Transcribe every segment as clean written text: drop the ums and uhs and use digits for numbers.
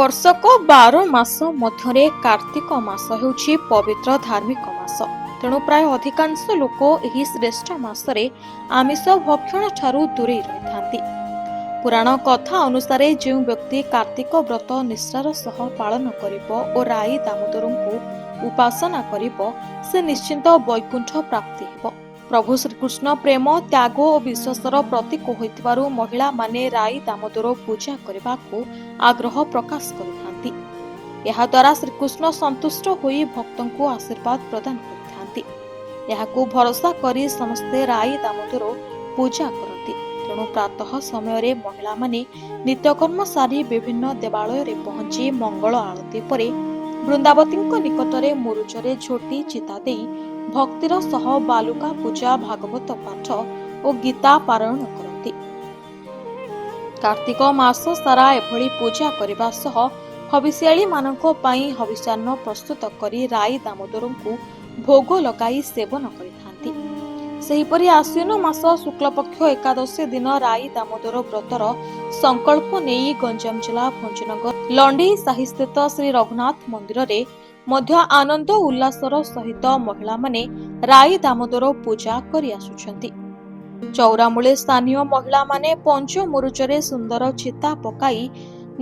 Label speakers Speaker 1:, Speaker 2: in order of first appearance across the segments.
Speaker 1: ବର୍ଷକ 12 ମାସ ମଧ୍ୟରେ କାର୍ତ୍ତିକ ମାସ ହେଉଛି ପବିତ୍ର ଧାର୍ମିକ ମାସ। ତେଣୁ ପ୍ରାୟ ଅଧିକାଂଶ ଲୋକ ଏହି ଶ୍ରେଷ୍ଠ ମାସରେ ଆମିଷ ଭକ୍ଷଣ ଠାରୁ ଦୂରେଇ ରହିଥାନ୍ତି। ପୁରାଣ କଥା ଅନୁସାରେ ଯେଉଁ ବ୍ୟକ୍ତି କାର୍ତ୍ତିକ ବ୍ରତ ନିଷ୍ଠାର ସହ ପାଳନ କରିବ ଓ ରାଇ ଦାମୋଦରଙ୍କୁ ଉପାସନା କରିବ, ସେ ନିଶ୍ଚିନ୍ତ ବୈକୁଣ୍ଠ ପ୍ରାପ୍ତି ହେବ। ପ୍ରଭୁ ଶ୍ରୀକୃଷ୍ଣ ପ୍ରେମ, ତ୍ୟାଗ ଓ ବିଶ୍ୱାସର ପ୍ରତୀକ ହୋଇଥିବାରୁ ମହିଳାମାନେ ରାଇ ଦାମୋଦର ପୂଜା କରିବାକୁ ଆଗ୍ରହ ପ୍ରକାଶ କରିଥାନ୍ତି। ଏହାଦ୍ୱାରା ଶ୍ରୀକୃଷ୍ଣ ସନ୍ତୁଷ୍ଟ ହୋଇ ଭକ୍ତଙ୍କୁ ଆଶୀର୍ବାଦ ପ୍ରଦାନ କରିଥାନ୍ତି। ଏହାକୁ ଭରସା କରି ସମସ୍ତେ ରାଇ ଦାମୋଦର ପୂଜା କରନ୍ତି। ତେଣୁ ପ୍ରାତଃ ସମୟରେ ମହିଳାମାନେ ନିତ୍ୟକର୍ମ ସାରି ବିଭିନ୍ନ ଦେବାଳୟରେ ପହଞ୍ଚି ମଙ୍ଗଳ ଆଳତୀ ପରେ ବୃନ୍ଦାବତୀଙ୍କ ନିକଟରେ ମୁରୁଜରେ ଝୋଟି ଚିତା ଦେଇ ଭକ୍ତିର ସହ ବାଲୁକା ପୂଜା, ଭାଗବତ ପାଠ ଓ ଗୀତା ପାରାୟଣ କରନ୍ତି। କାର୍ତ୍ତିକ ମାସ ସାରା ଏଭଳି ପୂଜା କରିବା ସହ ହବିଷ୍ୟାଳୀ ମାନଙ୍କ ପାଇଁ ହବିଷ୍ୟାନ୍ନ ପ୍ରସ୍ତୁତ କରି ରାଇ ଦାମୋଦରଙ୍କୁ ଭୋଗ ଲଗାଇ ସେବନ କରିଥାନ୍ତି। ସେହିପରି ଆଶ୍ୱିନ ମାସ ଶୁକ୍ଲପକ୍ଷ ଏକାଦଶୀ ଦିନ ରାଇ ଦାମୋଦର ବ୍ରତର ସଂକଳ୍ପ ନେଇ ଗଞ୍ଜାମ ଜିଲ୍ଲା ଭଞ୍ଜନଗର ଲଣ୍ଡେଇ ସାହି ସ୍ଥିତ ଶ୍ରୀ ରଘୁନାଥ ମନ୍ଦିରରେ ମଧ୍ୟ ଆନନ୍ଦ ଉଲ୍ଲାସର ସହିତ ମହିଳାମାନେ ରାଇ ଦାମୋଦର ପୂଜା କରି ଆସୁଛନ୍ତି। ଚଉରାମୂଳେ ସ୍ଥାନୀୟ ମହିଳାମାନେ ପଞ୍ଚ ମୁରୁଜରେ ସୁନ୍ଦର ଚିତା ପକାଇ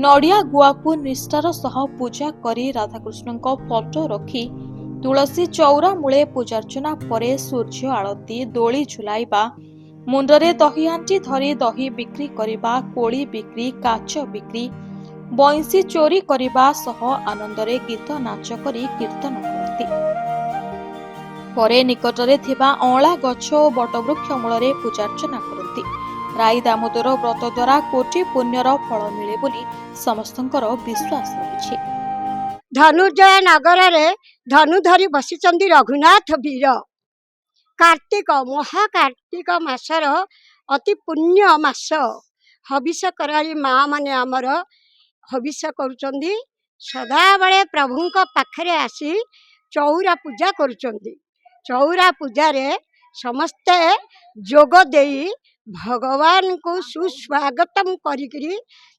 Speaker 1: ନଡିଆ ଗୁଆକୁ ନିଷ୍ଠାର ସହ ପୂଜା କରି ରାଧାକୃଷ୍ଣଙ୍କ ଫଟୋ ରଖି ତୁଳସୀ ଚଉରା ମୂଳେ ପୂଜାର୍ଚ୍ଚନା ପରେ ସୂର୍ଯ୍ୟ ଆଳତୀ, ଦୋଳି ଝୁଲାଇବା, ମୁଣ୍ଡରେ ଦହି ହାଣ୍ଡି ଧରି ଦହି ବିକ୍ରି କରିବା, କୋଳି ବିକ୍ରି, କାଚ ବିକ୍ରି, ବଇଁଶୀ ଚୋରି କରିବା ସହ ଆନନ୍ଦରେ ଗୀତ ନାଚ କରି କୀର୍ତ୍ତନ କରନ୍ତି। ପରେ ନିକଟରେ ଥିବା ଅଁଳା ଗଛ ଓ ବଟବୃକ୍ଷ ମୂଳରେ ପୂଜାର୍ଚ୍ଚନା କରନ୍ତି। ରାଇ ଦାମୋଦର ବ୍ରତ ଦ୍ୱାରା କୋଟି ପୁଣ୍ୟର ଫଳ ମିଳେ ବୋଲି ସମସ୍ତଙ୍କର ବିଶ୍ୱାସ ରହିଛି।
Speaker 2: ଧନୁଜୟ ନଗରରେ ଧନୁ ଧରି ବସିଛନ୍ତି ରଘୁନାଥ ବୀର। କାର୍ତ୍ତିକ ମହାକାର୍ତ୍ତିକ ମାସର ଅତି ପୁଣ୍ୟ ମାସ। ହବିଷ କରାଳି ମା ମାନେ ଆମର ହବିଷ କରୁଛନ୍ତି। ସଦାବେଳେ ପ୍ରଭୁଙ୍କ ପାଖରେ ଆସି ଚଉରା ପୂଜା କରୁଛନ୍ତି। ଚଉରା ପୂଜାରେ ସମସ୍ତେ ଯୋଗ ଦେଇ ଭଗବାନଙ୍କୁ ସୁସ୍ୱାଗତମ କରିକିରି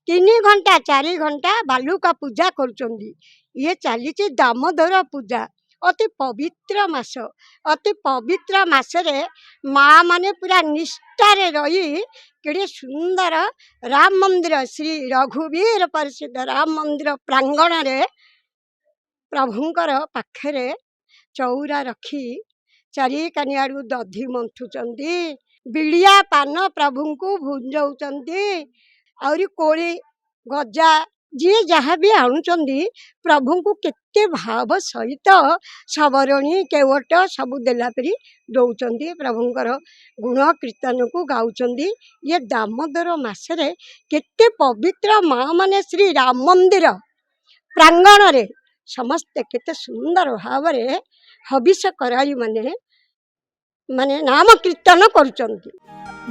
Speaker 2: 3 ଘଣ୍ଟା 4 ଘଣ୍ଟା ବାଲୁକା ପୂଜା କରୁଛନ୍ତି। ଇଏ ଚାଲିଛି ଦାମୋଦର ପୂଜା। ଅତି ପବିତ୍ର ମାସ। ଅତି ପବିତ୍ର ମାସରେ ମା ମାନେ ପୁରା ନିଷ୍ଠାରେ ରହି କେଡ଼େ ସୁନ୍ଦର ରାମ ମନ୍ଦିର, ଶ୍ରୀ ରଘୁବୀର ପରିସିଦ୍ଧ ରାମ ମନ୍ଦିର ପ୍ରାଙ୍ଗଣରେ ପ୍ରଭୁଙ୍କର ପାଖରେ ଚଉରା ରଖି ଚାରି କାନିଆଡୁ ଦଧି ମନ୍ଥୁଛନ୍ତି, ବିଳିଆ ପାନ ପ୍ରଭୁଙ୍କୁ ଭୁଞ୍ଜଉଛନ୍ତି, ଆହୁରି କୋଳି ଗଜା ଯିଏ ଯାହା ବି ଆଣୁଛନ୍ତି ପ୍ରଭୁଙ୍କୁ କେତେ ଭାବ ସହିତ ସବରଣୀ କେୱଟ ସବୁ ଦେଲା ପରି ଦଉଛନ୍ତି। ପ୍ରଭୁଙ୍କର ଗୁଣ କୀର୍ତ୍ତନକୁ ଗାଉଛନ୍ତି। ଇଏ ଦାମୋଦର ମାସରେ କେତେ ପବିତ୍ର ମା ମାନେ ଶ୍ରୀ ରାମ ମନ୍ଦିର ପ୍ରାଙ୍ଗଣରେ ସମସ୍ତେ କେତେ ସୁନ୍ଦର ଭାବରେ ହବିଷ କରାଳି ମାନେ ନାମ କୀର୍ତ୍ତନ କରୁଛନ୍ତି।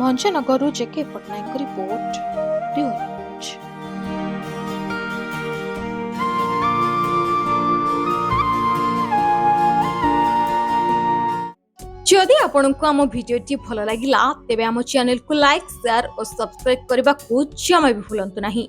Speaker 1: ଭଞ୍ଜନଗରରୁ ଜେକେ ପଟ୍ଟନାୟକଙ୍କ ରିପୋର୍ଟ, ପ୍ରିୟ ନ୍ୟୁଜ୍। जदि आपंक आम भिडी भल लगा तेब आम चैनल को लाइक, शेयर और सब्सक्राइब करने को जमा भी भूलु नहीं।